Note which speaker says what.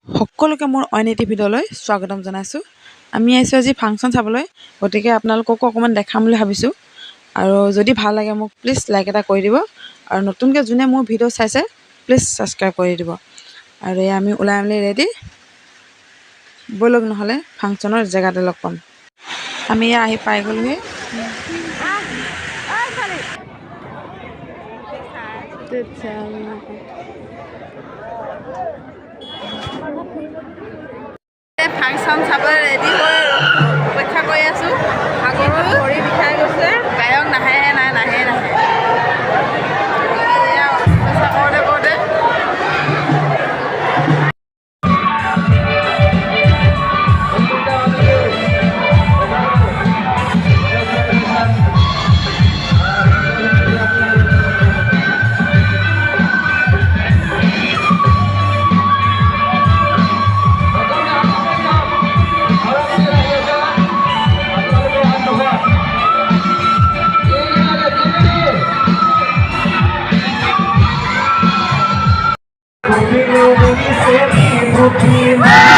Speaker 1: সকলোকে মোৰ অইন এটি ভিডিঅ'লৈ স্বাগতম জনাইছোঁ। আমি আহিছোঁ আজি ফাংচন চাবলৈ, গতিকে আপোনালোককো অকণমান দেখাম বুলি ভাবিছোঁ। আৰু যদি ভাল লাগে মোক প্লিজ লাইক এটা কৰি দিব, আৰু নতুনকৈ যোনে মোৰ ভিডিঅ' চাইছে প্লিজ ছাবস্ক্ৰাইব কৰি দিব। আৰু এই আমি ওলাই মেলি ৰেডি, ব'লক নহ'লে ফাংচনৰ জেগাতে লগ পাম। আমি এয়া আহি পাই গ'লোহি। ফাংচন চাবলৈ ৰেডি হৈ অপেক্ষা কৰি আছোঁ। আগৰো ভৰি বিষাই গৈছে, গায়ক নাহে নাহে। কৰোঁতে
Speaker 2: Buti